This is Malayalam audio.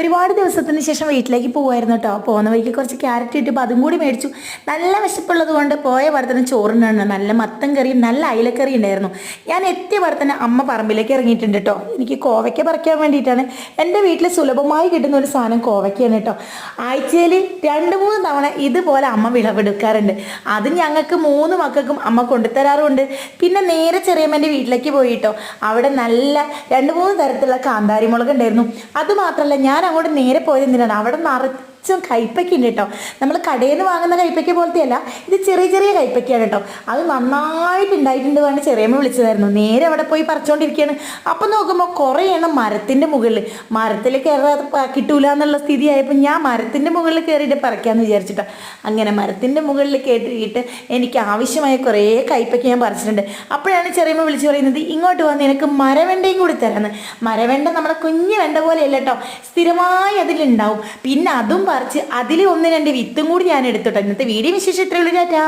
ഒരുപാട് ദിവസത്തിന് ശേഷം വീട്ടിലേക്ക് പോകുമായിരുന്നു കേട്ടോ. പോകുന്ന വഴിക്ക് കുറച്ച് ക്യാരറ്റ് കിട്ടിയപ്പോൾ അതും കൂടി മേടിച്ചു. നല്ല വിശപ്പുള്ളത് കൊണ്ട് പോയ പാടെ തന്നെ ചോറുണ്ടായിരുന്നു. നല്ല മത്തൻ കറിയും നല്ല അയിലക്കറി ഉണ്ടായിരുന്നു. ഞാൻ എത്തിയ പാടെ തന്നെ അമ്മ പറമ്പിലേക്ക് ഇറങ്ങിയിട്ടുണ്ട് കേട്ടോ. എനിക്ക് കോവയ്ക്ക പറിക്കാൻ വേണ്ടിയിട്ടാണ്. എൻ്റെ വീട്ടിൽ സുലഭമായി കിട്ടുന്ന ഒരു സാധനം കോവയ്ക്കാണ് കേട്ടോ. ആഴ്ചയിൽ 2-3 തവണ ഇതുപോലെ അമ്മ വിളവെടുക്കാറുണ്ട്. അത് ഞങ്ങൾക്ക് 3 മക്കൾക്കും അമ്മ കൊണ്ടുതരാറുമുണ്ട്. പിന്നെ നേരെ ചെറിയമ്മൻ്റെ വീട്ടിലേക്ക് പോയിട്ടോ. അവിടെ നല്ല 2-3 തരത്തിലുള്ള കാന്താരി മുളക് ഉണ്ടായിരുന്നു. അതുമാത്രമല്ല ഞാൻ അങ്ങോട്ട് നേരെ പോയത് എന്തിനാണ്, അവിടെ നിറച്ചും കൈപ്പയ്ക്ക ഉണ്ട് കേട്ടോ. നമ്മൾ കടയിൽ നിന്ന് വാങ്ങുന്ന കൈപ്പയ്ക്ക പോലത്തെയല്ല, ഇത് ചെറിയ ചെറിയ കൈപ്പയ്ക്കാണ് കേട്ടോ. അത് നന്നായിട്ട് ഉണ്ടായിട്ടുണ്ട് വേണ്ട ചെറിയമ്മ വിളിച്ചതായിരുന്നു. നേരെ അവിടെ പോയി പറിച്ചുകൊണ്ടിരിക്കുകയാണ്. അപ്പം നോക്കുമ്പോൾ കുറേ എണ്ണം മരത്തിൻ്റെ മുകളിൽ, മരത്തിൽ കയറാതെ കിട്ടൂല എന്നുള്ള സ്ഥിതിയായപ്പോൾ ഞാൻ മരത്തിൻ്റെ മുകളിൽ കയറിയിട്ട് പറിക്കാമെന്ന് വിചാരിച്ചിട്ടാണ്. അങ്ങനെ മരത്തിൻ്റെ മുകളിൽ കയറ്റിയിട്ട് എനിക്ക് ആവശ്യമായ കുറേ കൈപ്പയ്ക്ക ഞാൻ പറിച്ചിട്ടുണ്ട്. അപ്പോഴാണ് ചെറിയമ്മ വിളിച്ച് പറയുന്നത്, ഇങ്ങോട്ട് വന്ന് നിനക്ക് മരവെണ്ടയും കൂടി തരാമെന്ന്. മരവെണ്ട നമ്മുടെ കുഞ്ഞു വെണ്ട പോലെയല്ല കേട്ടോ, സ്ഥിരമായി അതിലുണ്ടാവും. പിന്നെ അതും പറിച്ച് അതിൽ 1-2 വിത്തും കൂടി ഞാൻ എടുത്തോട്ടെ. ഇന്നത്തെ വീഡിയോ വിശേഷം ഇത്രയുള്ളൂ. ടാറ്റാ.